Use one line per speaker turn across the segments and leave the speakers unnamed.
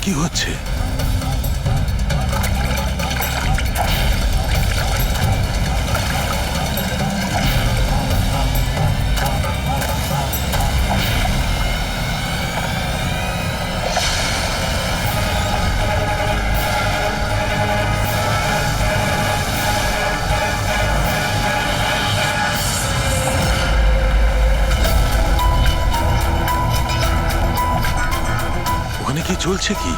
কি হচ্ছে? ওখানে কি চলছে কি?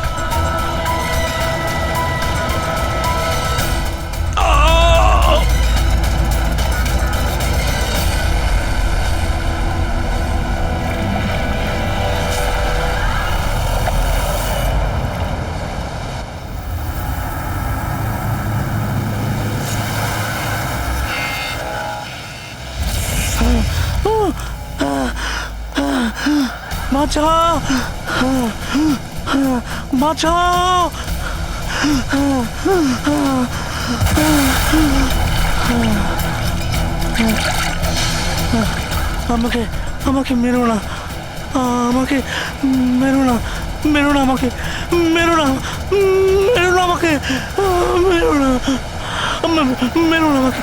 বাঁচাও, বাঁচাও। আমাকে আমাকে মেরো না, আমাকে মেরো না, মেরো না, আমাকে মেরো না, মেরো না, আমাকে মেরো না, মেরো না আমাকে।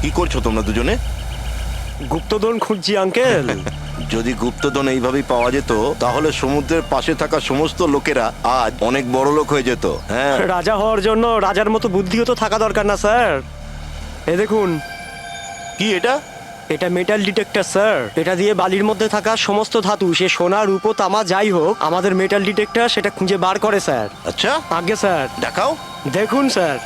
কি করছো তোমরা দুজনে?
গুপ্তধন খুঁজছি আঙ্কেল।
যদি গুপ্তধন এইভাবেই পাওয়া যেত তাহলে সমুদ্রের পাশে থাকা সমস্ত লোকেরা আজ অনেক বড় লোক হয়ে যেত। হ্যাঁ,
রাজা হওয়ার জন্য রাজার মতো বুদ্ধিও তো থাকা দরকার না স্যার? এ দেখুন,
কি এটা?
এটা মেটাল ডিটেক্টর স্যার। এটা দিয়ে বালির মধ্যে থাকা সমস্ত ধাতু, সে সোনা, রূপো, তামা যাই হোক, আমাদের মেটাল ডিটেক্টর সেটা খুঁজে বার করে স্যার।
আচ্ছা,
আগে স্যার
দেখাও।
দেখুন স্যার।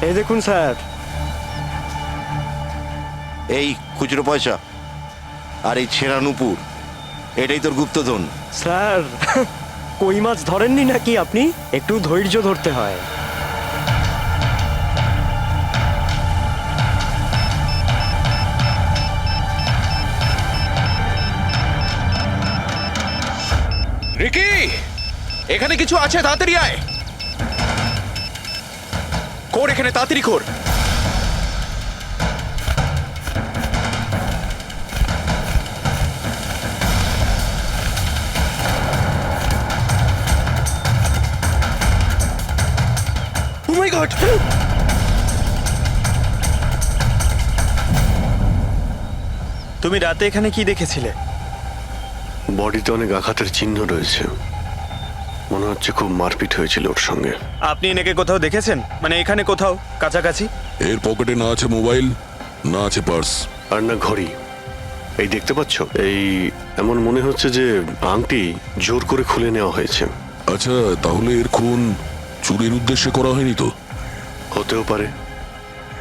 এই দেখুন স্যার।
এই খুচরো পয়সা আর এই ছেঁড়া নুপুর, এটাই তোর গুপ্তধন।
স্যার, কই মাছ ধরেননি নাকি আপনি? একটু ধৈর্য ধরতে হয়।
রিকি, এখানে কিছু আছে, তাড়াতাড়ি আয়। কর এখানে, তাড়াতাড়ি কর। ও মাই গড! তুমি রাতে এখানে কি দেখেছিলে?
বডিতে অনেক আঘাতের চিহ্ন রয়েছে, মনে হচ্ছে খুব মারপিট হয়েছিল ওর সঙ্গে।
আপনি এনাকে কোথাও দেখেছেন? মানে এখানে কোথাও কাছাকাছি?
এর পকেটে না আছে মোবাইল, না আছে পার্স।
আর না ঘড়ি। এই দেখতে পাচ্ছ, এই এমন মনে হচ্ছে যে আংটি জোর করে খুলে নেওয়া হয়েছে।
আচ্ছা, তাহলে এর খুন চুরির উদ্দেশ্যে করা হয়নি তো?
হতেও পারে।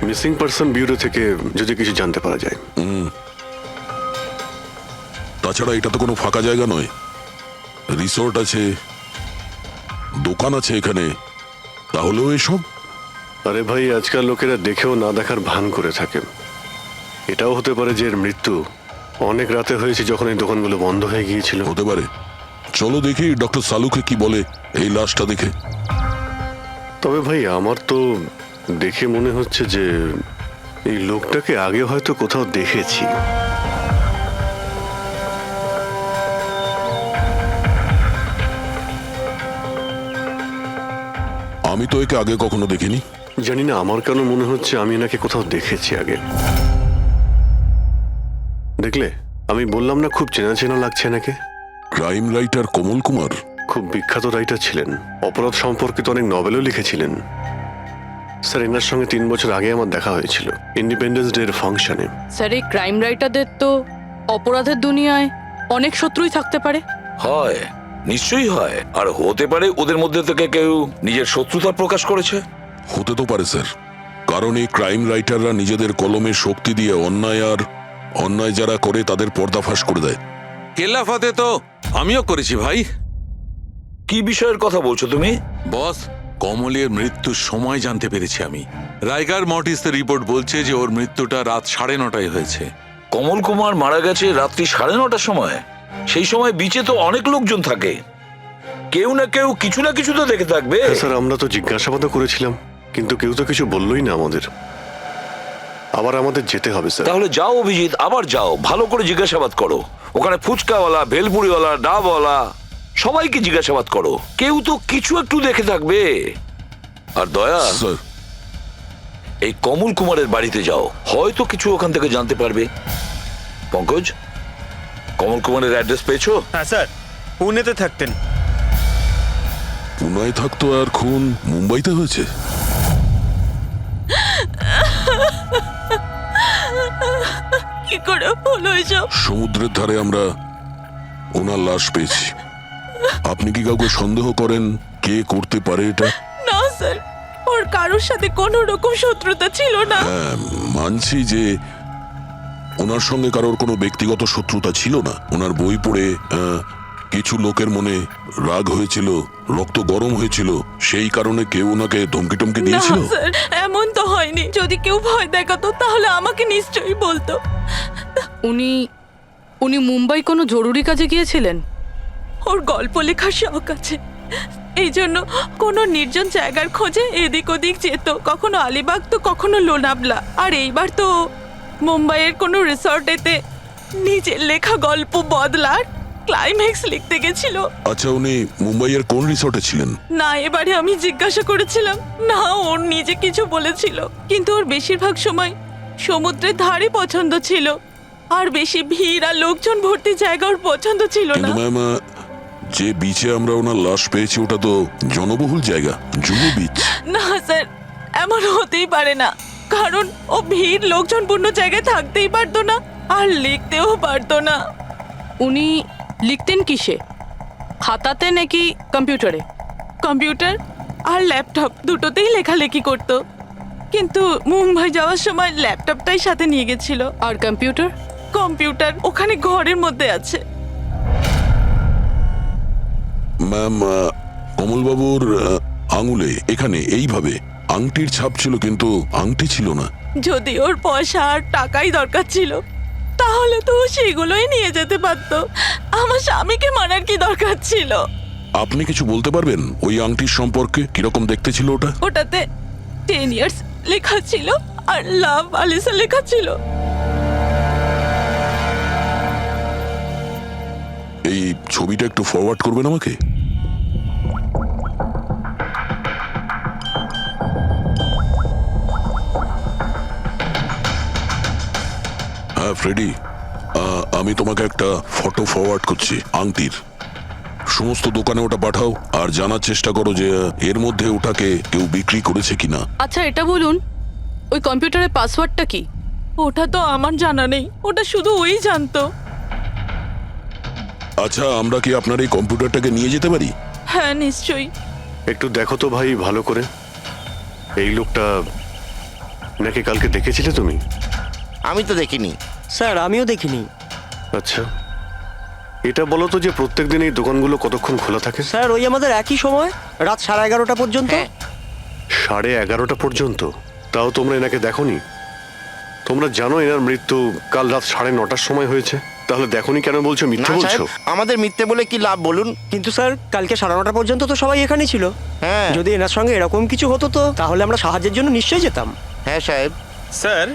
মিসিং পারসন ব্যুরো থেকে যদি কিছু জানতে পারা যায়।
তাছাড়া এটা তো কোনো ফাঁকা জায়গা নয়, রিসোর্ট আছে, দোকান আছে এখানে, তাহলেও এসব?
আরে ভাই, আজকাল লোকেরা দেখেও না দেখার ভান করে থাকে। এটাও হতে পারে যে এর মৃত্যু অনেক রাতে হয়েছে, যখন এই দোকানগুলো বন্ধ হয়ে গিয়েছিল।
হতে পারে, চলো দেখি ডক্টর সালুকে কি বলে এই লাশটা দেখে।
তবে ভাই আমার তো দেখে মনে হচ্ছে যে এই লোকটাকে আগে হয়তো কোথাও দেখেছি।
আমি তো একে আগে কখনো দেখিনি।
জানি না, আমার কেন মনে হচ্ছে আমি এনাকে কোথাও দেখেছি আগে। দেখলে, আমি বললাম না খুব চেনা চেনা লাগছে এনাকে।
ক্রাইম রাইটার কমল কুমার।
খুব বিখ্যাত রাইটার ছিলেন, অপরাধ সম্পর্কিত অনেক নভেলও লিখেছিলেন। স্যার, এনার সঙ্গে 3 বছর আগে আমার দেখা হয়েছিল ইন্ডিপেন্ডেন্স ডে এর ফাংশনে।
স্যার, এই ক্রাইম রাইটারদের তো অপরাধের দুনিয়ায় অনেক শত্রুই থাকতে পারে।
হয়, নিশ্চয়ই হয়। আর হতে পারে ওদের মধ্যে থেকে কেউ নিজের শত্রুতা প্রকাশ করেছে।
হতে তো পারে স্যার, কারণ এই ক্রাইম রাইটাররা নিজেদের কলমের শক্তি দিয়ে অন্যায় যারা করে তাদের পর্দাফাশ করে দেয়।
কেল্লাফাতে তো আমিও করেছি ভাই।
কি বিষয়ের কথা বলছো তুমি?
বস, কমলের মৃত্যুর সময় জানতে পেরেছি আমি। রাইগার মর্টিসের রিপোর্ট বলছে যে ওর মৃত্যুটা রাত 9:30 হয়েছে।
কমল কুমার মারা গেছে রাত্রি 9:30টার সময়। সেই সময় বিচে তো অনেক লোকজন থাকে, কেউ না কেউ কিছু না কিছু তো দেখে থাকবে।
হ্যাঁ স্যার, আমরা তো জিজ্ঞাসাবাদও করেছিলাম, কিন্তু কেউ তো কিছু বললোই না আমাদের। আবার আমাদের যেতে হবে স্যার।
তাহলে যাও অভিজিৎ, আবার যাও, ভালো করে জিজ্ঞাসাবাদ করো। ওখানে ফুচকাওয়ালা, ভেলপুরিওয়ালা, ডাবওয়ালা সবাইকে জিজ্ঞাসাবাদ করো, কেউ তো কিছু একটু দেখে থাকবে। আর দয়া,
স্যার,
এই কমল কুমারের বাড়িতে যাও, হয়তো কিছু ওখান থেকে জানতে পারবে। পঙ্কজ, কমল কুমারের অ্যাড্রেস পেয়েছো?
হ্যাঁ স্যার, পুনেতে থাকতেন।
পুনায় থাকতো আর খুন মুম্বাইতে হয়েছে।
কি করে হলো এসব?
সমুদ্রের ধারে আমরা ওনার লাশ পেয়েছি। আপনি কি কাউকে সন্দেহ করেন কে করতে পারে এটা?
না স্যার, ওর কারোর সাথে কোনো রকম শত্রুতা ছিল না।
হ্যাঁ, মানছি যে ওনার সঙ্গে কারোর কোনো ব্যক্তিগত শত্রুতা ছিল না। ওনার বই পড়ে কিছু লোকের মনে রাগ হয়েছিল, রক্ত গরম হয়েছিল, সেই কারণে কেউ ওনাকে ধমকি টমকি
না
দিয়েছিল।
স্যার, এমন তো হয়নি। যদি কেউ ভয় দেখাতো তাহলে আমাকে নিশ্চয়ই বলতো। উনি মুম্বাই কোনো জরুরি কাজে গিয়েছিলেন। ওর গল্প লেখার শখ আছে, এই জন্য কোনো নির্জন জায়গার খোঁজে এদিক ওদিক যেত, কখনো আলিবাগ তো কখনো লোনাবলা। আর এইবার তো মুম্বাইয়ের কোনো রিসর্টেতে নিজের লেখা গল্প বদলার ক্লাইম্যাক্স লিখতে গেছিল।
আচ্ছা, উনি মুম্বাইয়ের কোন রিসর্টে ছিলেন?
না, এবারে আমি জিজ্ঞাসা করেছিলাম না, ওর নিজে কিছু বলেছিল, কিন্তু ওর বেশিরভাগ সময় সমুদ্রের ধারে পছন্দ ছিল, আর বেশি ভিড় আর লোকজন ভর্তি জায়গা ওর পছন্দ ছিল না।
কিন্তু ম্যাম, যে বিচে আমরা ওনার লাশ পেয়েছি ওটা তো জনবহুল জায়গা, জুহু বিচ।
না স্যার, এমন হতেই পারে না, কারণ ও ভিড় লোকজনপূর্ণ জায়গায় থাকতেই পারতো না আর লিখতেও পারতো না। উনি লিখতেন কিসে, খাতাতে নাকি কম্পিউটারে? কম্পিউটার আর ল্যাপটপ দুটোতেই লেখালেখি করতো, কিন্তু মুম্বাই যাওয়ার সময় ল্যাপটপটাই সাথে নিয়ে গেছিল। আর কম্পিউটার ওখানে ঘরের মধ্যে আছে।
ম্যাম, কমলবাবুর আঙুলে এখানে এইভাবে আংটির ছাপ ছিল, কিন্তু আংটি ছিল না।
যদি ওর পয়সা আর টাকাই দরকার ছিল তাহলে তো ও সেগুলোই নিয়ে যেতে পারতো। আমার স্বামীকে মারার কি দরকার ছিল?
আপনি কিছু বলতে পারবেন ওই আংটির সম্পর্কে? কিরকম দেখতে ছিল ওটা?
ওটাতে 10 ইয়ার্স লেখা ছিল আর লাভ আলিসা লেখা ছিল।
এই ছবিটা একটু ফরওয়ার্ড করবেন আমাকে? হ্যাঁ ফ্রেডি, আমি তোমাকে একটা ফটো ফরওয়ার্ড করছি আংটির। সমস্ত দোকানে ওটা পাঠাও আর জানার চেষ্টা করো যে এর মধ্যে ওটাকে কেউ বিক্রি করেছে কিনা।
আচ্ছা, এটা বলুন, ওই কম্পিউটারের পাসওয়ার্ডটা কি? ওটা তো আমার জানা নেই, ওটা শুধু ওই জানতো।
আচ্ছা, আমরা কি আপনার এই কম্পিউটারটাকে নিয়ে যেতে পারি?
হ্যাঁ নিশ্চয়ই।
একটু দেখো তো ভাই ভালো করে, এই লোকটা নাকি কালকে দেখেছিলে তুমি?
আমি তো দেখিনি।
স্যার, আমিও দেখিনি।
আচ্ছা, এটা বলো তো যে প্রত্যেকদিন এই দোকানগুলো কতক্ষণ খোলা থাকে?
স্যার, ওই আমাদের একই সময়, রাত 11:30 পর্যন্ত।
11:30 পর্যন্ত? তাও তোমরা এনাকে দেখোনি? তোমরা জানো এনার মৃত্যু কাল রাত 9:30টার সময় হয়েছে? তাহলে দেখোনি কেন বলছো,
না
মিথ্যে
সাহেব,
বলছো?
আমাদের মিথ্যে বলে কি লাভ বলুন?
কিন্তু স্যার কালকে 9:30 পর্যন্ত তো সবাই এখানেই ছিল।
হ্যাঁ
যদি এনার সঙ্গে এরকম কিছু হতো তো তাহলে আমরা সাহায্যের জন্য নিশ্চয়ই যেতাম।
হ্যাঁ সাহেব।
স্যার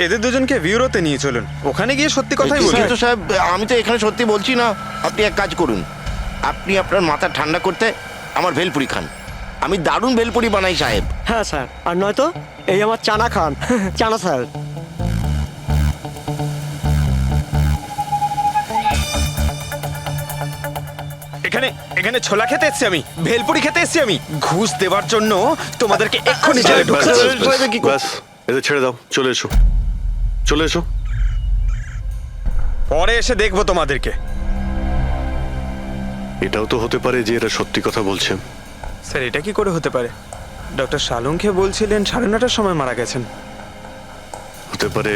এদের দুজনকে ব্যুরোতে নিয়ে চলুন, ওখানে গিয়ে সত্যি কথাই বলুন।
কিন্তু সাহেব, আমি তো এখানে সত্যি বলছি না। আপনি এক কাজ করুন, আপনি আপনার মাথা ঠান্ডা করতে আমার ভেলপুরি খান। আমি দারুণ ভেলপুরি বানাই সাহেব।
হ্যাঁ স্যার, আর নয়তো এই আমার চানা খান। চানা স্যার।
এখানে এখানে ছোলা খেতে এসেছি আমি, ভেলপুরি খেতে এসেছি আমি। ঘুষ দেওয়ার জন্য তোমাদেরকে এক্ষুনি জেলে
ব্যাস,
ঢুকাতে
ব্যাস,
হবে।
ব্যাস, ব্যাস, এদের ছেড়ে দাও, চলে এসো, চলে এসো।
পরে এসে দেখবো তোমাদেরকে।
এটাও তো হতে পারে যে এরা সত্যি কথা বলছে।
স্যার এটা কি করে হতে পারে? ডক্টর শালুংকে বলছিলেন 9:30টার সময় মারা গেছেন।
হতে পারে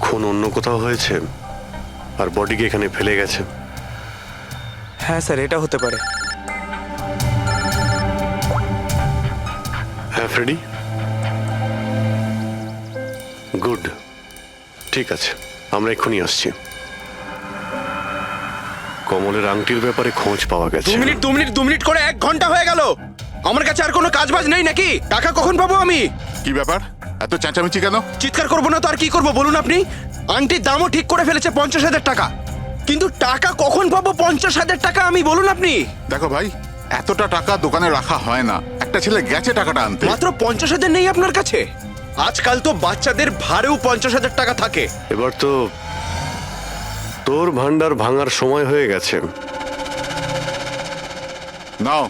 খুন অন্য কোথাও হয়েছে আর বডিকে এখানে ফেলে গেছে।
হ্যাঁ স্যার, এটা হতে পারে।
হ্যাঁ ফ্রেডি, গুড, ঠিক আছে, আমরা এক্ষুনি আসছি। কমলের আংটির ব্যাপারে খোঁজ পাওয়া গেছে।
2 মিনিট করে 1 ঘন্টা হয়ে গেল। আমার কাছে আর কোনো কাজ বাজ নেই নাকি? টাকা কখন পাবো আমি?
কি ব্যাপার, এত চেঁচামেচি কেন?
চিৎকার করবো না তো আর কি করবো বলুন আপনি? আন্টির দামও ঠিক করে ফেলেছে 50,000 টাকা, কিন্তু টাকা কখন পাবো 50,000 টাকা আমি বলুন আপনি?
দেখো ভাই, এতটা টাকা দোকানে রাখা হয় না। একটা ছেলে গেছে টাকাটা আনতে।
মাত্র 50,000 নেই আপনার কাছে? আজকাল তো বাচ্চাদের ভাড়েও 50,000 টাকা থাকে।
এবার তো তোর ভান্ডার ভাঙার সময় হয়ে গেছে।
নাও,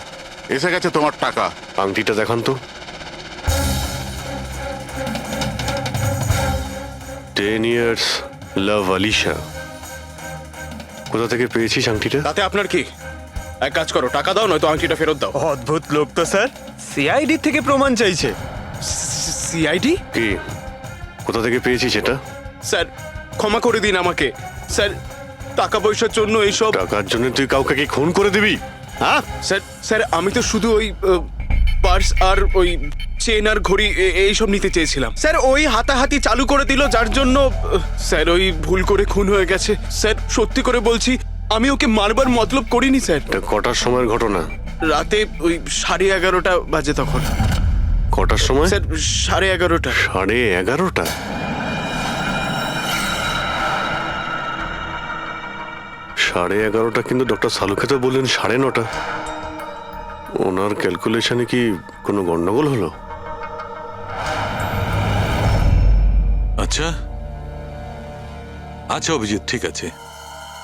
এসে গেছে তোমার টাকা।
আংটিটা দেখান তো। 10 years লাভ আলিশা। কোথা থেকে পেয়েছিস আংটিটা?
তাতে আপনার কি? এক কাজ করো, টাকা দাও, নয়তো আংটিটা ফেরত দাও।
অদ্ভুত লোক তো স্যার, সিআইডি থেকে প্রমাণ চাইছে।
সিআইডি?
কি, কোথা থেকে পেয়েছিস এটা?
স্যার ক্ষমা করে দিন আমাকে। স্যার টাকা পয়সার জন্য এইসব।
টাকার জন্য তুই কাউকে কি খুন করে দিবি? হ্যাঁ
স্যার স্যার আমি তো শুধু ওই পার্স আর ওই চেন আর ঘড়ি এইসব নিতে চেয়েছিলাম। স্যার ওই হাতাহাতি চালু করে দিল, যার জন্য স্যার ওই ভুল করে খুন হয়ে গেছে। স্যার সত্যি করে বলছি, আমি ওকে মারবার মতলব করিনি স্যার।
এটা কটার সময়ের ঘটনা?
রাতে ওই 11:30 বাজে তখন।
কটার সময়?
স্যার 11:30।
11:30? সাড়ে 11:30 কিন্তু ডক্টর সালুকে তো বললেন 9:30। ওনার ক্যালকুলেশনে কি কোনো গন্ডগোল হলো?
আচ্ছা আচ্ছা অভিজিৎ, ঠিক আছে,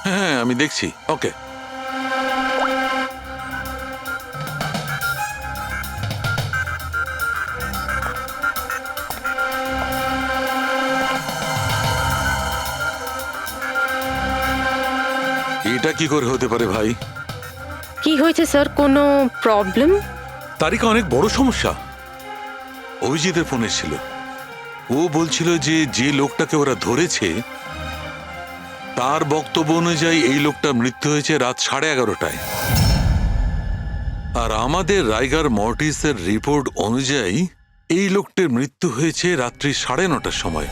হ্যাঁ আমি দেখছি, ওকে। এটা কি করে হতে পারে ভাই?
কি হয়েছে স্যার, কোনো প্রবলেম?
তারিকা অনেক বড় সমস্যা। অভিজিতের ফোন এসেছিল, ও বলছিল যে যে লোকটাকে ওরা ধরেছে তার বক্তব্য অনুযায়ী এই লোকটা মৃত্যু হয়েছে রাত 11:30টায়, আর আমাদের রাইগার মর্টিসের রিপোর্ট অনুযায়ী এই লোকটির মৃত্যু হয়েছে রাত্রি 9:30টার সময়।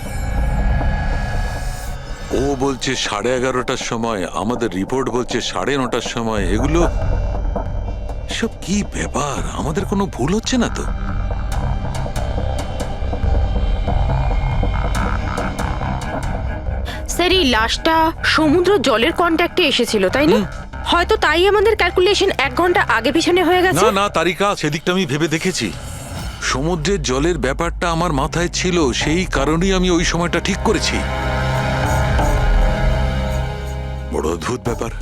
ও বলছে 11:30টার সময়, আমাদের রিপোর্ট বলছে 9:30টার সময়। এগুলো সব কি ব্যাপার? আমাদের কোনো ভুল হচ্ছে না তো?
স্যার এই লাশটা সমুদ্র জলের কন্ট্যাক্টে এসেছিল, তাই না? হয়তো তাই আমাদের ক্যালকুলেশন 1 ঘন্টা আগে পিছনে হয়ে গেছে।
না না তারিকা, সেদিকটা আমি ভেবে দেখেছি। সমুদ্রের জলের ব্যাপারটা আমার মাথায় ছিল, সেই কারণেই আমি ওই সময়টা ঠিক করেছি। বড় অদ্ভুত ব্যাপার।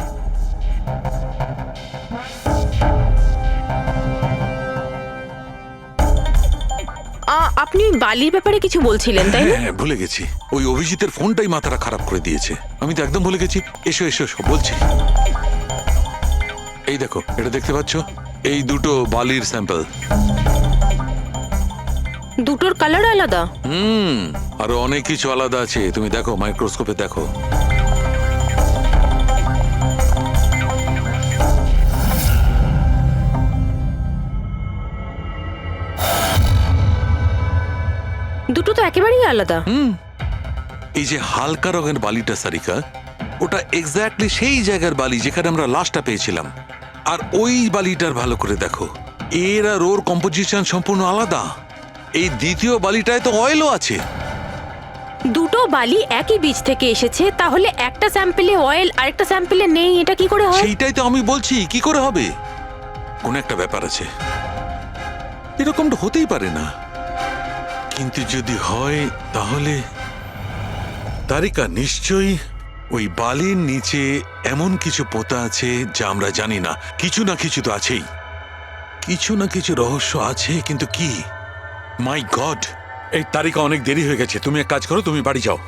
আপনি বালির ব্যাপারে কিছু বলছিলেন, তাই না?
হ্যাঁ ভুলে গেছি, ওই অভিজিতের ফোনটাই মাথাটা খারাপ করে দিয়েছে। আমি তো একদম ভুলে গেছি। এসো এসো, সব বলছি। এই দেখো, এটা দেখতে পাচ্ছ? এই দুটো বালির স্যাম্পল।
দুটোর কালার আলাদা।
আরো অনেক কিছু আলাদা আছে, তুমি দেখো, মাইক্রোস্কোপে দেখো।
দুটো তো একেবারেই আলাদা।
এই যে হালকা রঙের বালিটা সারিকা, ওটা এক্স্যাক্টলি সেই জায়গার বালি যেখানে আমরা লাশটা পেয়েছিলাম। আর ওই বালিটার ভালো করে দেখো, এর আর ওর কম্পোজিশন সম্পূর্ণ আলাদা। এই দ্বিতীয় বালিটায় তো অয়েলও আছে।
দুটো বালি একই বীজ থেকে এসেছে, তাহলে একটা স্যাম্পলে অয়েল আর একটা স্যাম্পলে নেই, এটা কি করে হয়?
সেইটাই তো আমি বলছি, কি করে হবে? কোন একটা ব্যাপার আছে, এরকমটা হতেই পারে না। কিন্তু যদি হয় তাহলে তারিকা নিশ্চয়ই ওই বালির নিচে এমন কিছু পোতা আছে যা আমরা জানি না। কিছু না কিছু তো আছেই, কিছু না কিছু রহস্য আছে, কিন্তু কি? মাই গড, এই তারিকা অনেক দেরি হয়ে গেছে। তুমি এক কাজ করো, তুমি বাড়ি যাও।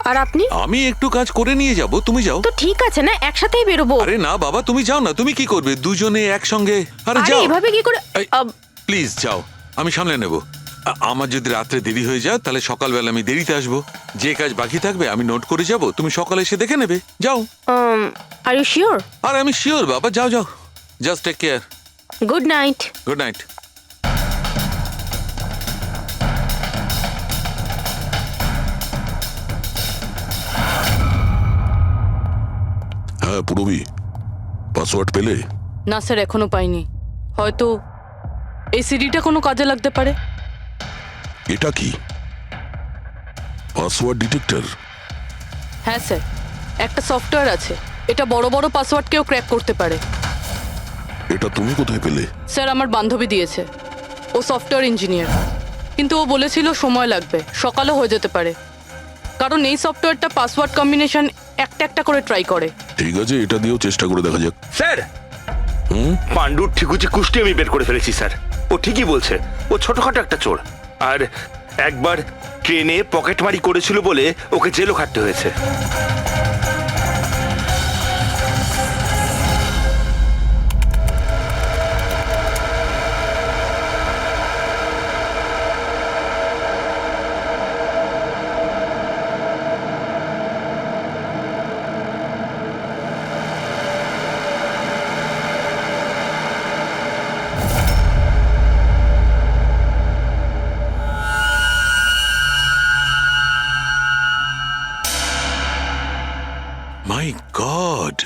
আর আপনি?
আমি একটু কাজ করে নিয়ে যাব, তুমি যাও।
তো ঠিক আছে না, একসাথেই বেরোবো।
আরে না বাবা, তুমি যাও না। তুমি কি করবে দুজনে একসঙ্গে? আরে
আরে
যাও,
এভাবে কি করে?
প্লিজ যাও, আমি সামলে নেব। আমার যদি রাত্রে দেরি হয়ে যায় তাহলে সকালবেলা আমি দেরিতে আসবো। যে কাজ বাকি থাকবে আমি নোট করে যাব, তুমি সকালে এসে দেখে নেবে। যাও।
Are you sure?
আরে আমি শিওর বাবা, যাও যাও, just take care.
Good night.
Good night.
হ্যাঁ পুরবি, পাসওয়ার্ড পেলে?
না স্যার, এখনো পাইনি। হয়তো এই সিডিটা কোনো কাজে লাগতে পারে।
এটা কি পাসওয়ার্ড ডিটেক্টর?
হ্যাঁ স্যার, একটা সফটওয়্যার আছে, এটা বড় বড় পাসওয়ার্ডকেও ক্র্যাক করতে পারে।
এটা তুমি কোথায় পেলে?
স্যার, আমার বান্ধবী দিয়েছে। ও সফটওয়্যার ইঞ্জিনিয়ার, কিন্তু ও বলেছিল সময় লাগবে, সকালও হয়ে যেতে পারে, কারণ এই সফটওয়্যারটা পাসওয়ার্ড কম্বিনেশন একটা একটা করে ট্রাই করে।
ঠিক আছে, এটা দিয়েও চেষ্টা করে দেখা যাক।
স্যার, পাণ্ডুর ঠিকুচি কুষ্টি আমি বের করে ফেলেছি স্যার। ও ঠিকই বলছে, ও ছোটখাটো একটা চোর। আর একবার ট্রেনে পকেটমারি করেছিল বলে ওকে জেলও খাটতে হয়েছে।
মাই গড,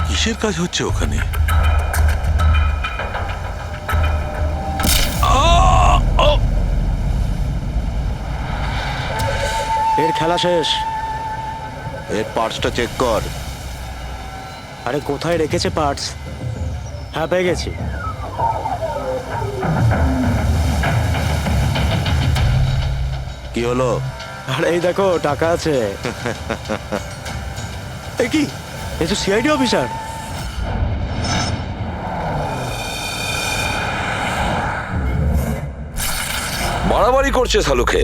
কিসের কাজ হচ্ছে ওখানে?
এর খেলা শেষ।
এর পার্টসটা চেক কর।
আরে কোথায় রেখেছে পার্টস? হ্যাঁ, পেয়ে গেছি।
কি হলো?
আরে এই দেখো, টাকা আছে। এ কি, এ তো সিআইডি অফিসার।
বাড়াবাড়ি করছে শালুকে,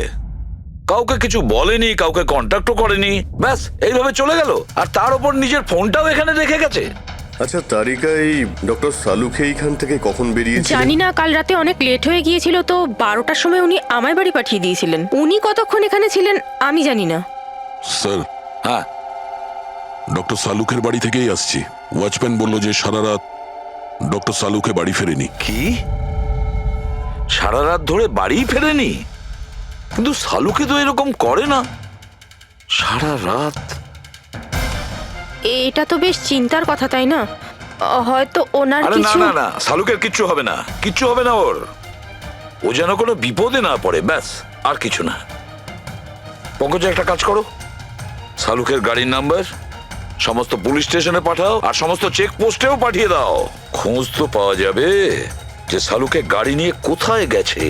কাউকে কিছু বলেনি, কাউকে কন্ট্যাক্টও করেনি, ব্যাস এইভাবে চলে গেল। আর তার উপর নিজের ফোনটাও এখানে রেখে গেছে।
আচ্ছা তারিকা, এই ডক্টর সালুখে এইখান থেকে কখন বেরিয়েছিলেন?
জানি না, কাল রাতে অনেক লেট হয়ে গিয়েছিল, তো 12টার সময় উনি আমায় বাড়ি পাঠিয়ে দিয়েছিলেন। উনি কতক্ষণ এখানে ছিলেন আমি জানি না।
স্যার,
হ্যাঁ,
ডক্টর সালুকের বাড়ি থেকেই আসছি। ওয়াচম্যান বলল যে সারা রাত ডক্টর সালুকে বাড়ি ফেরেনি।
কি সারা রাত ধরে বাড়ি ফেরেনি? কিন্তু শালুকে তো এরকম করে না, সারা রাত।
এটা তো বেশ চিন্তার কথা, তাই না? হয়তো ওনার
আরে না
কিছু।
না না, শালুকের কিচ্ছু হবে না, কিচ্ছু হবে না ওর। ও যেন কোনো বিপদে না পড়ে, ব্যাস, আর কিছু না। পঙ্কজ, একটা কাজ করো, শালুকের গাড়ির নাম্বার সমস্ত পুলিশ স্টেশনে পাঠাও, আর সমস্ত চেক পোস্টেও পাঠিয়ে দাও। খোঁজ তো পাওয়া যাবে যে শালুকে গাড়ি নিয়ে কোথায় গেছে।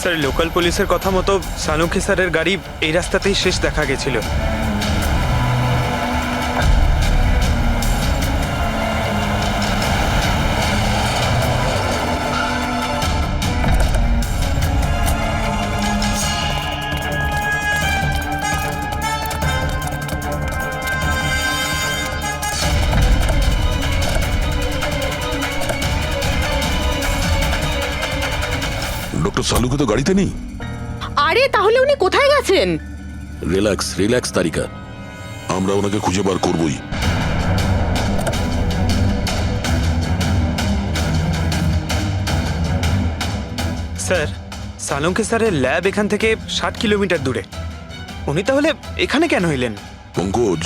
স্যার লোকাল পুলিশের কথা মতো সালুঙ্কি স্যারের গাড়ি এই রাস্তাতেই শেষ দেখা গেছিল।
ডক্টর সালুকে তো গাড়িতে নেই।
আরে তাহলে উনি কোথায় গেছেন?
রিল্যাক্স রিল্যাক্স তারিকা, আমরা ওনাকে খুঁজে বার করবই।
স্যার সালুঙ্কি স্যারের ল্যাব এখান থেকে 60 কিলোমিটার দূরে। উনি তাহলে এখানে কেন এলেন?
পঙ্কজ,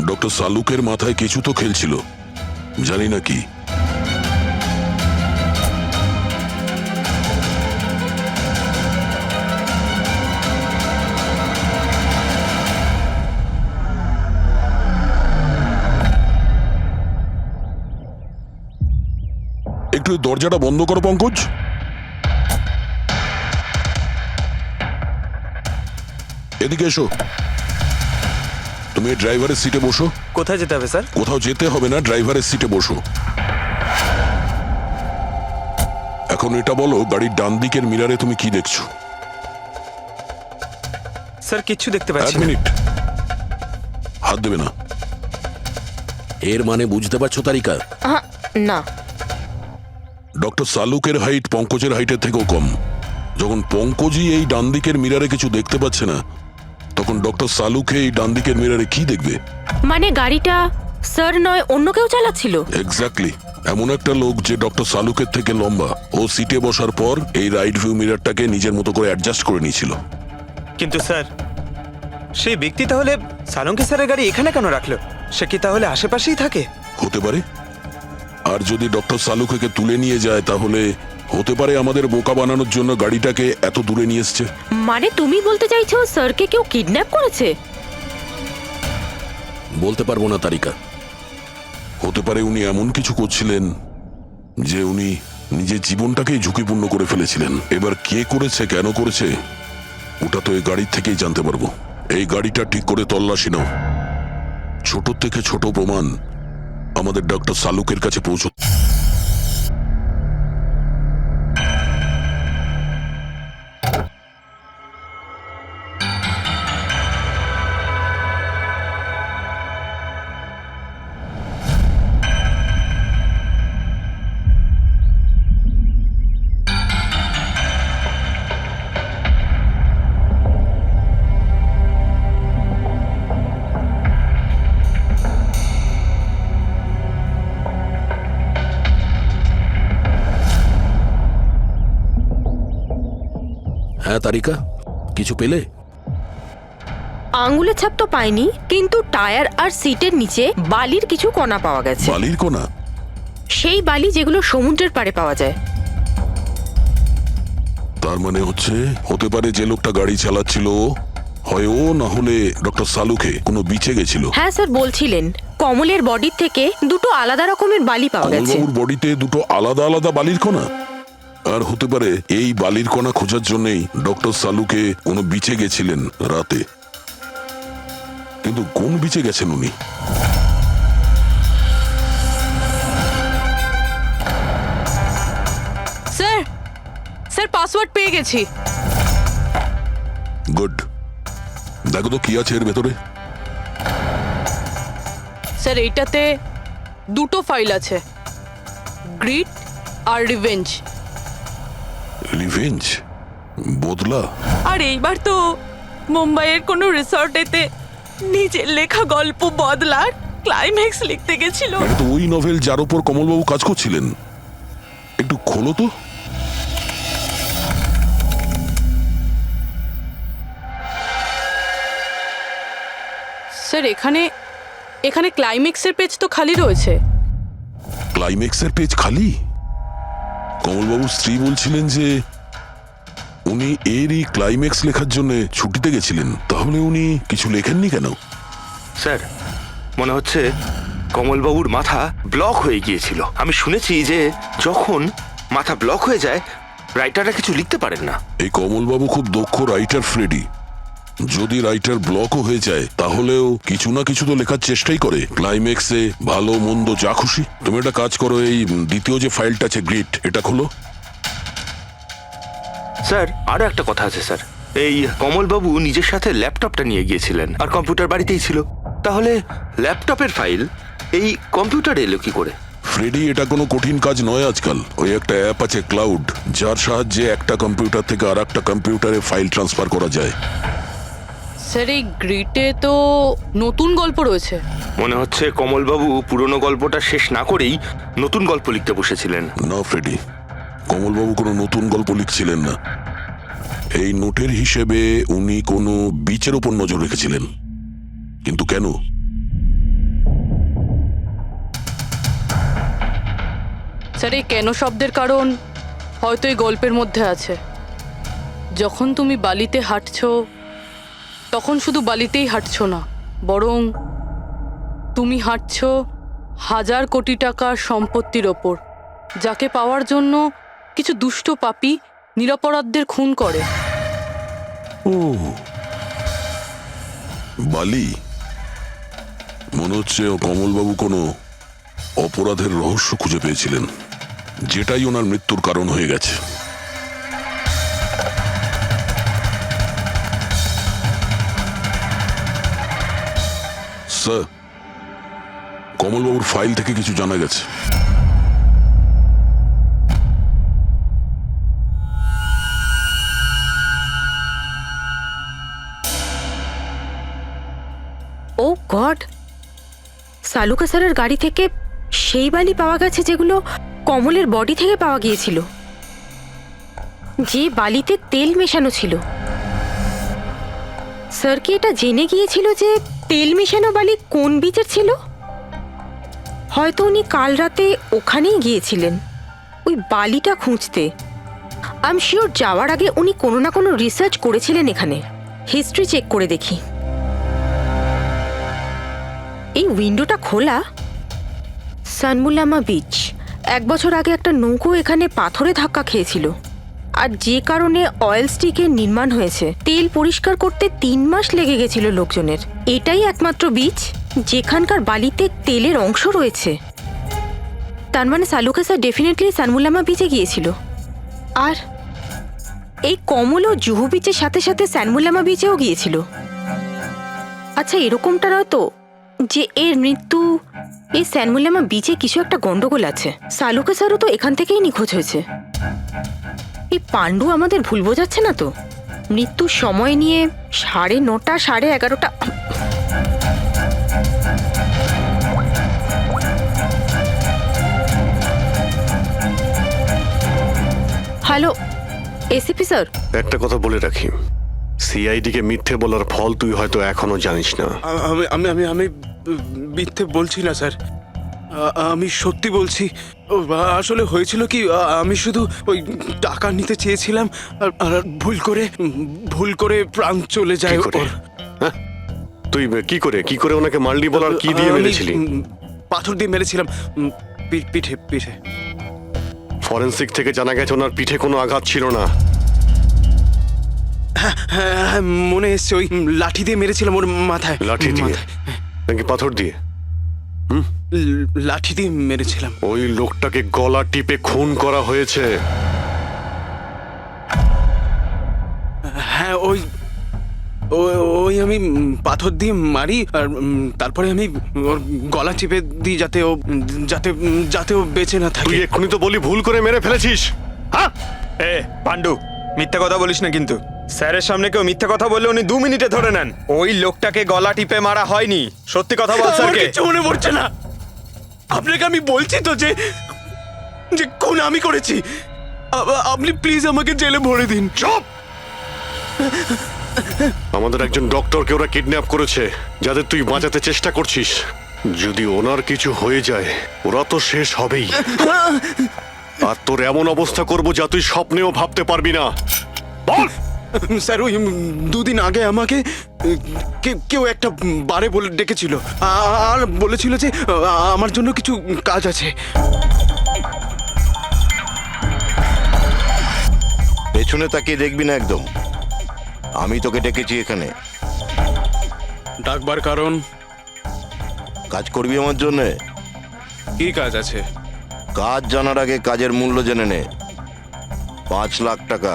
ডক্টর সালুকের মাথায় কিছু তো খেলছিল, জানি না কি। একটু এই দরজাটা বন্ধ করো পঙ্কজ। এদিকে এসো। তুমি ড্রাইভারের সিটে বসো।
কোথায় যেতে হবে স্যার?
কোথাও যেতে হবে না, ড্রাইভারের সিটে বসো। এখন এটা বলো, গাড়ির ডান দিকের মিরারে তুমি কি দেখছো?
স্যার কিচ্ছু দেখতে
এক
পাচ্ছি না।
মিনিট, হাত দেবে না। এর মানে বুঝতে পারছো তারিকা?
না।
ডক্টর সালুকের হাইট পঙ্কজের হাইটের থেকেও কম। যখন পঙ্কজই এই ডান দিকের মিরারে কিছু দেখতে পাচ্ছে না, তখন ডক্টর সালুকে এই ডান দিকের মিরারে কি দেখবে?
মানে গাড়িটা স্যার নয় অন্য কেউ চালাচ্ছিল?
এক্স্যাক্টলি, এমন একটা লোক যে ডক্টর সালুকের থেকে লম্বা। ও সিটে বসার পর এই রাইট ভিউ মিরারটাকে নিজের মতো করে অ্যাডজাস্ট করে নিয়েছিল।
কিন্তু স্যার সেই ব্যক্তি তাহলে সালুঙ্কি স্যারের গাড়ি এখানে কেন রাখলো? সে কি তাহলে আশেপাশেই থাকে?
হতে পারে। আর যদি ডক্টর সালুকে তুলে নিয়ে যায়, তাহলে হতে পারে আমাদের বোকা বানানোর জন্য গাড়িটাকে এত দূরে নিয়ে এসছে।
মানে তুমি বলতে চাইছো স্যারকে কেউ কিডন্যাপ করেছে?
বলতে পারবো না তারিকা। হতে পারে উনি এমন কিছু করছিলেন যে উনি নিজের জীবনটাকেই ঝুঁকিপূর্ণ করে ফেলেছিলেন। এবার কে করেছে, কেন করেছে, ওটা তো এই গাড়ির থেকেই জানতে পারবো। এই গাড়িটা ঠিক করে তল্লাশি নাও। ছোট থেকে ছোট প্রমাণ আমাদের ডক্টর সালুকের কাছে পৌঁছ। হ্যাঁ তারিকা, কিছু পেলে?
আঙ্গুলের ছাপ তো পাইনি, কিন্তু টায়ার আর সিটের নিচে বালির কিছু কণা পাওয়া গেছে।
বালির কণা?
সেই বালি যেগুলো সমুদ্রের পাড়ে পাওয়া যায়।
তার মানে হচ্ছে হতে পারে যে লোকটা গাড়ি চালাচ্ছিল হয় ও, না হলে ডক্টর সালুকে কোনো বিচে গেছিল।
হ্যাঁ স্যার বলছিলেন কমলের বডির থেকে দুটো আলাদা রকমের বালি পাওয়া গেছে।
কমলবাবুর বডিতে দুটো আলাদা আলাদা বালির কণা? আর হতে পারে এই বালির কণা খোঁজার জন্যই ডক্টর সালুকে কোনো বিচে গেছিলেন রাতে। কিন্তু কোন বিচে গেছেন উনি?
স্যার স্যার পাসওয়ার্ড পেয়ে গেছি।
গুড, দেখো তো কি আছে এর ভেতরে।
স্যার এইটাতে দুটো ফাইল আছে, গ্রিড আর রিভেঞ্জ।
রিভেঞ্জ? বদলা?
আর এইবার তো মুম্বাইয়ের কোনো রিসর্টেতে নিজের লেখা গল্প বদলার ক্লাইম্যাক্স লিখতে গেছিল।
এটা তো ওই নভেল যার উপর কমলবাবু কাজ করছিলেন। একটু খোলো তো।
স্যার এখানে এখানে ক্লাইম্যাক্সের পেজ তো খালি রয়েছে।
ক্লাইম্যাক্সের পেজ খালি? কমলবাবুর স্ত্রী বলছিলেন যে উনি এরই ক্লাইম্যাক্স লেখার জন্য ছুটিতে গেছিলেন। তাহলে উনি কিছু লেখেননি কেন?
স্যার মনে হচ্ছে কমলবাবুর মাথা ব্লক হয়ে গিয়েছিল। আমি শুনেছি যে যখন মাথা ব্লক হয়ে যায় রাইটাররা কিছু লিখতে পারেন না?
এই কমলবাবু খুব দক্ষ রাইটার ফ্রেডি। যদি রাইটার ব্লকও হয়ে যায় তাহলেও কিছু না কিছু তো লেখার চেষ্টাই করে, ক্লাইম্যাক্সে ভালো মন্দ যা খুশি। তুমি একটা কাজ করো, এই দ্বিতীয় যে ফাইলটা আছে গ্রিট, এটা খোলো।
স্যার আরো একটা কথা আছে স্যার, এই কমলবাবু নিজের সাথে ল্যাপটপটা নিয়ে গিয়েছিলেন আর কম্পিউটার বাড়িতেই ছিল। তাহলে ল্যাপটপের ফাইল এই কম্পিউটারে এলো কি করে?
ফ্রেডি, এটা কোনো কঠিন কাজ নয় আজকাল। ওই একটা অ্যাপ আছে ক্লাউড, যার সাহায্যে একটা কম্পিউটার থেকে আর একটা কম্পিউটারে ফাইল ট্রান্সফার করা যায়।
স্যার এই গ্রিটে তো নতুন গল্প রয়েছে।
মনে হচ্ছে কমলবাবু পুরনো গল্পটা শেষ না করেই নতুন গল্প লিখতে বসেছিলেন।
না ফ্রেডি, কমলবাবু কোনো নতুন গল্প লিখছিলেন না। এই নোটের হিসেবে উনি কোনো বিচের ওপর নজর রেখেছিলেন। কিন্তু কেন?
স্যার এই কেন শব্দের কারণ হয়তো এই গল্পের মধ্যে আছে। যখন তুমি বালিতে হাঁটছো তখন শুধু বালিতেই হাঁটছো না, বরং তুমি হাঁটছো হাজার কোটি টাকার সম্পত্তির ওপর, যাকে পাওয়ার জন্য কিছু দুষ্ট পাপী নিরপরাধদের খুন করে।
ও বালি, মনে হচ্ছে ও কমলবাবু কোনো অপরাধের রহস্য খুঁজে পেয়েছিলেন, যেটাই ওনার মৃত্যুর কারণ হয়ে গেছে। স্যার, কমলবাবুর ফাইল থেকে কিছু জানা গেছে।
ও গড, সালুকা স্যারের গাড়ি থেকে সেই বালি পাওয়া গেছে যেগুলো কমলের বডি থেকে পাওয়া গিয়েছিল, যে বালিতে তেল মেশানো ছিল। স্যার কি এটা জেনে গিয়েছিল যে তেল মেশানো বালি কোন বিচের ছিল? হয়তো উনি কাল রাতে ওখানেই গিয়েছিলেন ওই বালিটা খুঁজতে। আই এম শিওর যাওয়ার আগে উনি কোনো না কোনো রিসার্চ করেছিলেন এখানে। হিস্ট্রি চেক করে দেখি। এই উইন্ডোটা খোলা। সানমুলামা বিচ, 1 বছর আগে একটা নৌকো এখানে পাথরে ধাক্কা খেয়েছিল, আর যে কারণে অয়েল স্টিকের নির্মাণ হয়েছে। তেল পরিষ্কার করতে 3 মাস লেগে গেছিল লোকজনের। এটাই একমাত্র বিচ যেখানকার বালিতে তেলের অংশ রয়েছে। তার মানে সালুকা স্যার ডেফিনেটলি সানমুলামা বিচে গিয়েছিল। আর এই কমল ও জুহু বিচের সাথে সাথে সানমুলামা বিচেও গিয়েছিল। আচ্ছা, এরকমটা নয় তো যে এর মৃত্যু এই সানমুলামা বিচে কিছু একটা গন্ডগোল আছে? সালুকা স্যারও তো এখান থেকেই নিখোঁজ হয়েছে। এই পাণ্ডু আমাদের ভুল বোঝাচ্ছে না তো? মৃত্যুর সময় নিয়ে 9:30 11:30। হ্যালো এসিপি স্যার,
একটা কথা বলে রাখি, সিআইডি কে মিথ্যে বলার ফল তুই হয়তো এখনো জানিস না।
আমি আমি আমি মিথ্যে বলছি না স্যার, আমি সত্যি বলছি। আসলে হয়েছিল কি, আমি শুধু ওই টাকা নিতে চেয়েছিলাম আর ভুল করে প্রাণ চলে যায় ওর।
হ্যাঁ? তুই কি করে ওনাকে মারলি বলার কি দিয়ে মেরেছিলি?
পাথর দিয়ে মেরেছিলাম, পিঠে।
ফরেনসিক থেকে জানা গেছে ওনার পিঠে কোনো আঘাত ছিল না।
হ্যাঁ, মনে এসছে, ওই লাঠি দিয়ে মেরেছিলাম ওর মাথায়।
লাঠি দিয়ে নাকি পাথর দিয়ে?
লাঠি দিয়ে মেরেছিলাম।
ওই লোকটাকে গলা টিপে খুন করা হয়েছে।
হ্যাঁ, ওই আমি পাথর দিয়ে মারি আর তারপরে আমি ওর গলা চিপে দিই যাতে ও বেঁচে না থাকে।
তুই এক্ষুনি তো বলি ভুল করে মেরে ফেলেছিস। হ্যাঁ
এ পাণ্ডু, মিথ্যা কথা বলিস না কিন্তু। স্যারের সামনে কেউ মিথ্যা কথা বললে উনি 2 মিনিটে ধরে নেন। ওই লোকটাকে গলা টিপে মারা হয়নি। সত্যি কথা বল স্যারকে।
কিছু মনে পড়ছে না। আপনাকে আমি বলছি তো যে খুন আমি করেছি। আপনি প্লিজ আমাকে জেলে ভরে দিন।
চুপ! আমাদের একজন ডক্টরকে ওরা কিডন্যাপ করেছে, যাদের তুই বাঁচাতে চেষ্টা করছিস। যদি ওনার কিছু হয়ে যায় ওরা তো শেষ হবেই। আর তোর এমন অবস্থা করব যা তুই স্বপ্নেও ভাবতে পারবি না। বল!
স্যার, ওই 2 দিন আগে আমাকে কেউ একটা বারে বলে ডেকেছিল আর বলেছিল যে আমার জন্য কিছু কাজ আছে।
পেছনে তাকিয়ে দেখবি না একদম। আমি তোকে ডেকেছি এখানে।
ডাকবার কারণ?
কাজ করবি আমার জন্যে?
কি কাজ আছে?
কাজ জানার আগে কাজের মূল্য জেনে নে। 5 লাখ টাকা।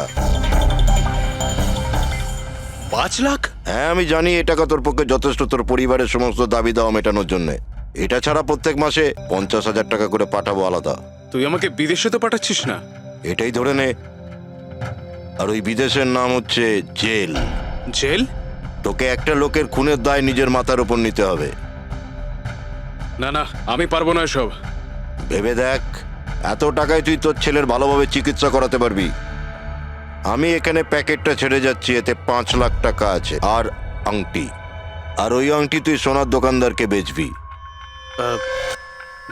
5 লাখ?
হ্যাঁ, আমি জানি এই টাকা তোর পক্ষে যথেষ্ট তোর পরিবারের সমস্ত দাবি দাওয়া মেটানোর জন্য। এটা ছাড়া প্রত্যেক মাসে 50,000 টাকা করে পাঠাবো আলাদা।
তুই আমাকে বিদেশে তো পাঠাচ্ছিস না?
এটাই ধরে নে। আর ওই বিদেশের নাম হচ্ছে জেল।
জেল?
তোকে একটা লোকের খুনের দায় নিজের মাথার উপর নিতে হবে।
না না, আমি পারবো না এসব।
ভেবে দেখ, এত টাকায় তুই তোর ছেলের ভালোভাবে চিকিৎসা করাতে পারবি। আমি এখানে প্যাকেটটা ছেড়ে যাচ্ছি, এতে 5 লাখ টাকা আছে আর আংটি। আর ওই আংটি তুই সোনার দোকানদারকে বেচবি।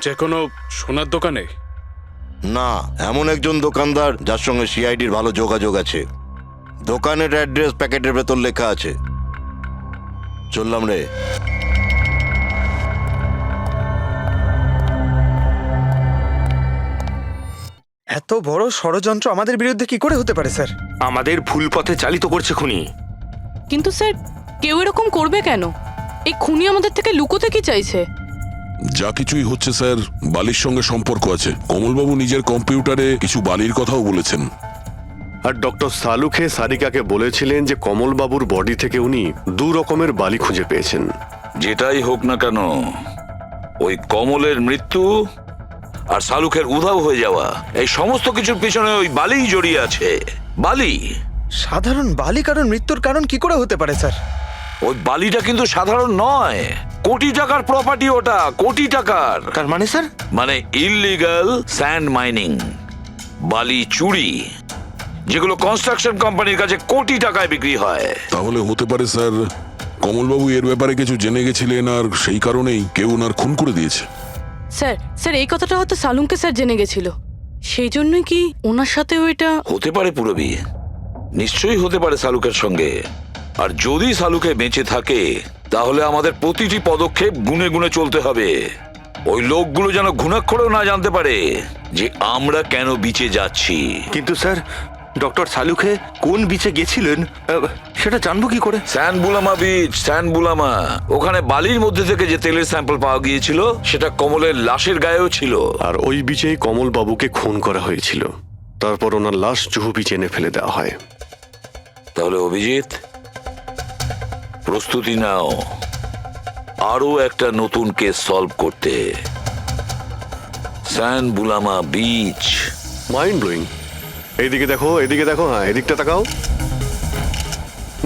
যে কোনো সোনার দোকানে?
না, এমন একজন দোকানদার যার সঙ্গে সিআইডির ভালো যোগাযোগ আছে। দোকানের অ্যাড্রেস প্যাকেটের ভেতর লেখা আছে। চললাম রে।
এত বড় ষড়যন্ত্র আমাদের বিরুদ্ধে কি করে হতে পারে স্যার?
আমাদের ভুল পথে চালিত করছে খুনি।
কিন্তু স্যার, কেউ এরকম করবে কেন? এই খুনি আমাদের থেকে লুকোতে কি চাইছে?
যা কিছুই হচ্ছে স্যার, বালির সঙ্গে সম্পর্ক আছে। কমলবাবু নিজের কম্পিউটারে কিছু বালির কথাও বলেছেন।
আর ডক্টর সালুখে সারিকাকে বলেছিলেন যে কমলবাবুর বডি থেকে উনি 2 রকমের বালি খুঁজে পেয়েছেন।
যেটাই হোক না কেন, ওই কমলের মৃত্যু আর শালুকের উধাও হয়ে যাওয়া, এই সমস্ত কিছুর পিছনে ওই বালিই জড়িয়ে আছে। বালি।
সাধারণ বালি কারণ মৃত্যুর কারণ কি করে হতে পারে স্যার?
ওই বালিটা কিন্তু সাধারণ নয়, কোটি টাকার প্রপার্টি ওটা, কোটি টাকার।
তার মানে স্যার?
মানে ইললিগাল স্যান্ড মাইনিং, বালি চুরি, যেগুলো কনস্ট্রাকশন কোম্পানির কাছে কোটি টাকায় বিক্রি হয়।
তাহলে হতে পারে স্যার, কমলবাবু এর ব্যাপারে কিছু জেনে গেছিলেন আর সেই কারণেই কেউ ওনার খুন করে দিয়েছে।
স্যার এই কথাটা হয়তো সালুমকে স্যার জেনে গেছিল, সেই জন্যই কি ওনার সাথেও এটা
হতে পারে। পুরবী, নিশ্চয়ই হতে পারে সালুকের সঙ্গে। আর যদি সালুকে বেঁচে থাকে, তাহলে আমাদের প্রতিটি পদক্ষেপ গুনে গুনে চলতে হবে। ওই লোকগুলো যেন ঘুণাক্ষরেও না জানতে পারে যে আমরা কেন বিচে যাচ্ছি।
কিন্তু স্যার, ডক্টর সালুখে কোন বিচে গেছিলেন সেটা জানবো কি করে?
স্যান বুলামা বিচ, স্যান বুলামা। ওখানে বালির মধ্যে থেকে যে তেলের স্যাম্পল পাওয়া গিয়েছিল, সেটা কমলের লাশের গায়েও ছিল।
আর ওই বিচেই কমলবাবুকে খুন করা হয়েছিল। তারপর ওনার লাশ জুহু বিচে এনে ফেলে দেওয়া হয়।
তাহলে অভিজিৎ, প্রস্তুতি নাও আরো একটা নতুন কেস সলভ করতে। স্যান বুলামা বিচ।
Mind blowing. এইদিকে দেখো, এদিকে দেখো, হ্যাঁ এদিকটা তাকাও।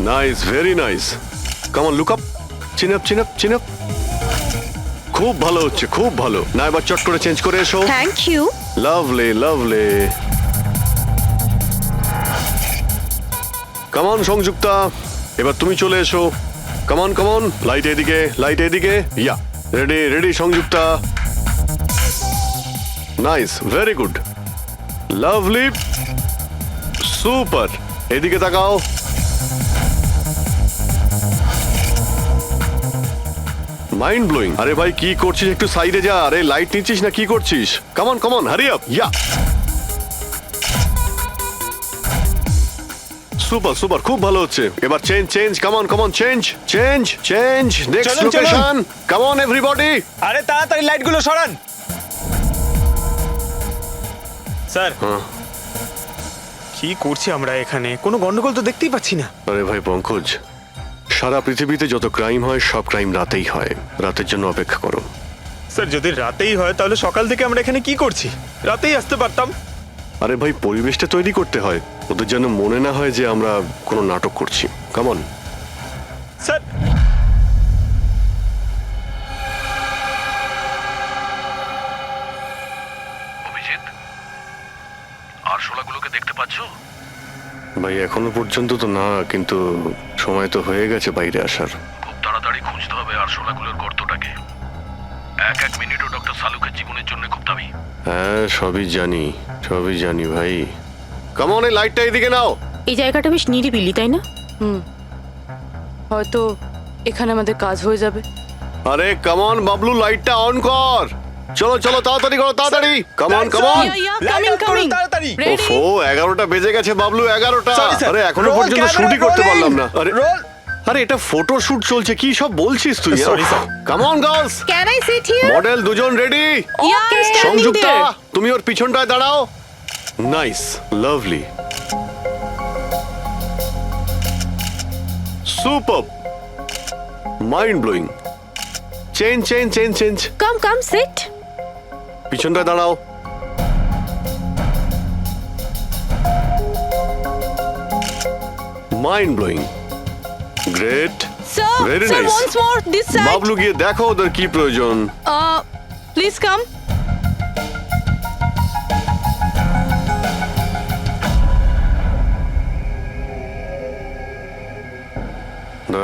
Nice, very nice. Come on, look up, chin up, chin up, chin up. খুব ভালো হচ্ছে, খুব ভালো। না এবার চট করে চেঞ্জ করে এসো।
Thank you.
Lovely, lovely. Come on Sanjukta, এবার তুমি চলে এসো। Come on, come on. Light এদিকে, লাইট এদিকে। Yeah, ready, ready Sanjukta. Nice, very good, lovely, super. এদিকে তাকাও। Mind blowing. আরে ভাই কি করছিস, একটু সাইডে যা। আরে লাইট নিচ্ছিস না কি করছিস? Come on come on, hurry up. Yeah, super super, খুব ভালো হচ্ছে। এবার change change, come on come on, change change change. Next
চলুন, চলুন।
Location, come on everybody.
আরে তাড়াতাড়ি লাইটগুলো সরান। স্যার, কি করছি আমরা এখানে? কোনো গন্ডগোল তো দেখতেই পাচ্ছি না।
আরে ভাই পঙ্কজ, সারা পৃথিবীতে যত ক্রাইম হয় সব ক্রাইম রাতেই হয়। রাতের জন্য অপেক্ষা করো।
স্যার, যদি রাতেই হয় তাহলে সকাল থেকে আমরা এখানে কি করছি? রাতেই আসতে পারতাম।
আরে ভাই, পরিবেশটা তৈরি করতে হয়, ওদের যেন মনে না হয় যে আমরা কোনো নাটক করছি। কামন।
স্যার,
অভিজিৎ, আরশোলাগুলোকে দেখতে পাচ্ছো?
ভাই এখনো পর্যন্ত তো না, কিন্তু সময় তো হয়ে গেছে বাইরে আসার।
খুব তাড়াতাড়ি খুঁজতে হবে আরশোলাগুলোর গর্তটাকে। এক এক মিনিটও ডক্টর সালুকের জীবনের জন্য খুব দামি।
হ্যাঁ সবই জানি, সবই জানি ভাই। কামন, এই লাইটটা এদিকে নাও।
এই জায়গাটা বেশ নিরিবিলি, তাই না?
হয়তো এখানে আমাদের কাজ হয়ে যাবে।
আরে কামন বাবলু, লাইটটা অন কর। চলো চলো তাড়াতাড়ি করো তাড়াতাড়ি কামান কামান
কামিং
ওফো 11টা বেজে গেছে বাবলু 11টা
Sorry, sir.
আরে এখনো
Roll,
পর্যন্ত
camera
শুটই করতে
rolling.
পারলাম না আরে
Roll.
আরে এটা ফটো শুট চলছে কি সব বলছিস তুই
Sorry, sir.
Come on girls
can I sit here?
Model দুজন রেডি সংযুক্তা তুমি ওর পিছনটায় দাঁড়াও nice lovely super mind blowing change change change change
come sit.
পিছনটায় দাঁড়াও mind blowing great
sir
Very
sir
nice.
Once more this side
Bablu গিয়ে দেখো ওদের কি প্রয়োজন
প্লিজ কাম
না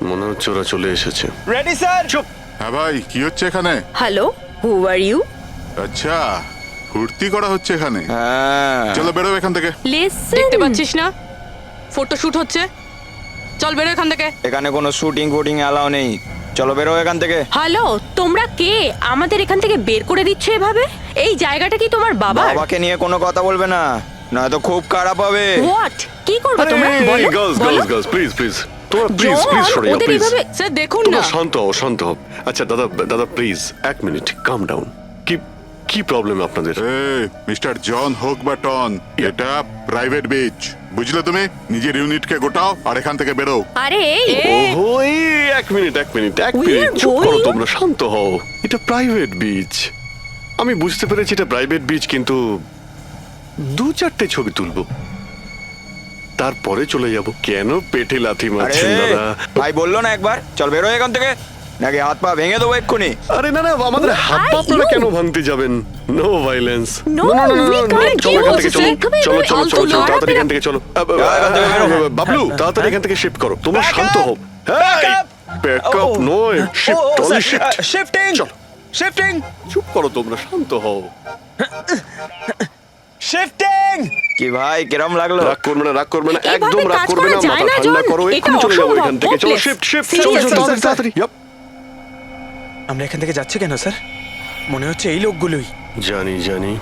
মনে হচ্ছে ওরা চলে এসেছে
রেডি স্যার চুপ
হ্যাঁ ভাই কি হচ্ছে এখানে?
Hello, who are you?
আচ্ছা ফুর্তি করা হচ্ছে এখানে।
হ্যাঁ
চলো বেরো এখান থেকে।
লিসেন,
দেখতে পাচ্ছিস না ফটো শুট হচ্ছে চল বেরো এখান থেকে
এখানে কোনো শুটিং ফুটিং অ্যালাউ নেই চলো বেরো এখান থেকে
হ্যালো, তোমরা কে আমাদের এখান থেকে বের করে দিচ্ছ এভাবে? এই জায়গাটা কি তোমার বাবার?
বাবাকে নিয়ে কোনো কথা বলবে না নয়তো খুব খারাপ হবে
হোয়াট? কি করবে তোমরা? বলো
গার্লস
বলো।
গার্লস গার্লস প্লিজ প্লিজ তোমরা প্লিজ
জন,
প্লিজ সরে যাও
ওদের
প্লিজ
এভাবে
স্যার দেখুন
তোমরা
না
শান্ত হও শান্ত হও আচ্ছা দাদা দাদা প্লিজ এক মিনিট কাম ডাউন কি কি প্রবলেম আপনাদের
মিস্টার জন হোক বা টন, এটা প্রাইভেট বিচ, বুঝলে তুমি? নিজের ইউনিটকে গোটাও আর এখান থেকে বেরো।
আরে এই,
ওহো এই এক মিনিট এক মিনিট এক
We
মিনিট
are
চুপ করো
going-
তোমরা শান্ত হও এটা প্রাইভেট বিচ আমি বুঝতে পেরেছি এটা প্রাইভেট বিচ কিন্তু 2-4টে ছবি তুলবো তারপরে চলে যাব কেন পেটে লাথি মারছেন দাদা
ভাই বললো না একবার চল বেরো এখান থেকে নাকি হাত পা ভেঙে দেবো এক্ষুনি
আরে না না আমাদের হাত পা আপনারা কেন ভাঙতে যাবেন no violence
No, we can't
চলো
do
এখান থেকে চলো
this.
চলো চলো চলো চলো
ফালতু
তাড়াতাড়ি
লড়াফেরা-
এখান থেকে চলো
এখান থেকে বেরো।
বাবলু তাড়াতাড়ি এখান থেকে শিফট করো তোমরা শান্ত হও ব্যাকআপ নয় শিফট অনলি শিফট
শিফটিং
চলো।
শিফটিং
চুপ করো তোমরা শান্ত হও
শিফটিং কি ভাই কিরম লাগলো
রাগ করবে না রাগ করবে না
এভাবে
একদম রাগ
কাজ
করবে
করা
না
যায়
মাথা
না,
ঠান্ডা
জন।
করো
এটা
এক্ষুনি চলে যাবো
অসম্ভব,
এখান থেকে চলো
hopeless.
শিফট শিফট
Seriously,
চলো চলো
sir,
তাড়াতাড়ি Yup.
আমরা এখান থেকে যাচ্ছি কেন স্যার মনে হচ্ছে এই লোকগুলোই
জানি জানি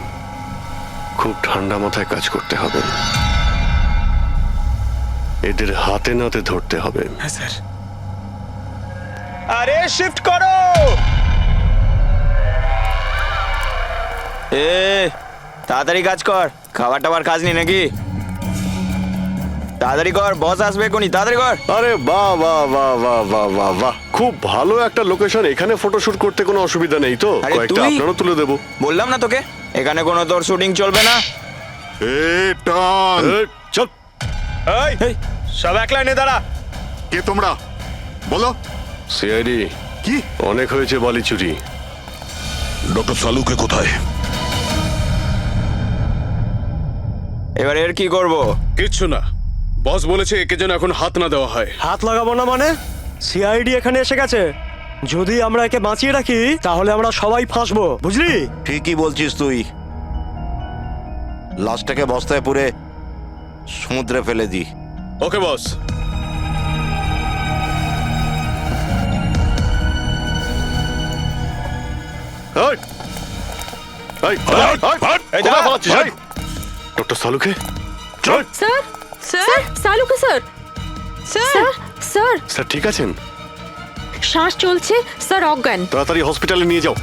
খুব ঠান্ডা মাথায় কাজ করতে হবে এদের হাতে নাতে ধরতে হবে
হ্যাঁ স্যার আরে শিফট করো এ তাড়াতাড়ি কাজ কর খাবার টাবার কাজ নি নাকি তাড়াতাড়ি কর বস আসবে কোনি তাড়াতাড়ি কর
আরে বাহ বাহ বাহ বাহ বাহ বাহ বাহ খুব ভালো একটা লোকেশন এখানে ফটোশুট করতে কোনো অসুবিধা নেই তো
আরে
কয়েকটা
তুই-
আপনারও তুলে দেবো
বললাম না তোকে এখানে কোনো তোর শুটিং চলবে না
এ টন,
চল
এই সব এক লাইনে দাঁড়া
কে তোমরা? বলো।
সিআইডি
কি?
অনেক হয়েছে বালি চুরি
ডক্টর সালুকে কোথায়?
এবার এর কি করব
কিচ্ছু না বস বলেছে একে যেন এখন হাত না দেওয়া হয়
হাত লাগাবো না মানে? সিআইডি এখানে এসে গেছে, যদি আমরা একে বাঁচিয়ে রাখি তাহলে আমরা সবাই ফাঁসবো, বুঝলি?
ঠিকই বলছিস তুই, লাশটাকে বস্তায় পুরে সমুদ্রে ফেলে দি।
ওকে বস
এই, এই, এই, কোথায় পালাচ্ছিস, এই? ডক্টর সালুকে চল
স্যার
স্যার
সালুকে স্যার,
স্যার
স্যার
স্যার ঠিক আছেন
শ্বাস চলছে স্যার, অজ্ঞান।
তাড়াতাড়ি হসপিটালে নিয়ে যাও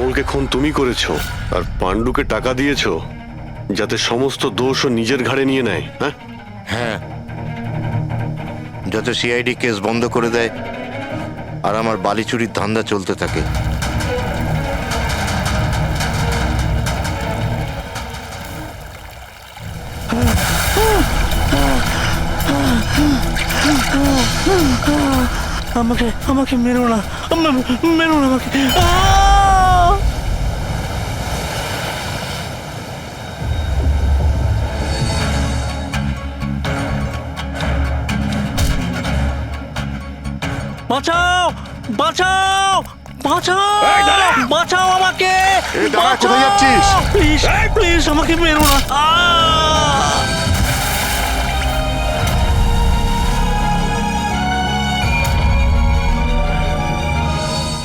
কমলকে খুন তুমি করেছো আর পাণ্ডুকে টাকা দিয়েছো যাতে সমস্ত দোষ ও নিজের ঘাড়ে নিয়ে নেয়, হ্যাঁ?
হ্যাঁ, যাতে সিআইডি কেস বন্ধ করে দেয় আর আমার বালি চুরির ধান্দা চলতে থাকে।
আমাকে আমাকে মেরো না, মেরো না আমাকে। আহ! বাঁচাও, বাঁচাও, বাঁচাও, বাঁচাও আমাকে।
এই দাঁড়া, কোথায় যাচ্ছিস?
প্লিজ প্লিজ আমাকে মেরো না। আহ!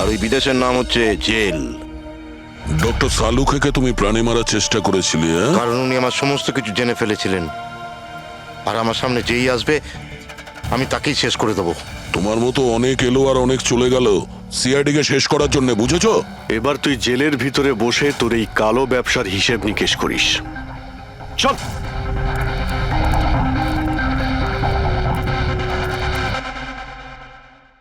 আর ওই বিদেশের নাম হচ্ছে জেল।
ডক্টর সালুখেকে তুমি প্রাণে মারার চেষ্টা করেছিলে, হ্যাঁ?
কারণ উনি আমার সমস্ত কিছু জেনে ফেলেছিলেন, আর আমার সামনে যেই আসবে আমি তাকেই শেষ করে দেবো।
তোমার মতো অনেক এলো আর অনেক চলে গেল সিআইডি কে শেষ করার জন্য, বুঝেছো?
এবার তুই জেলের ভিতরে বসে তোর এই কালো ব্যবসার হিসেব নিকেশ করিস। চল।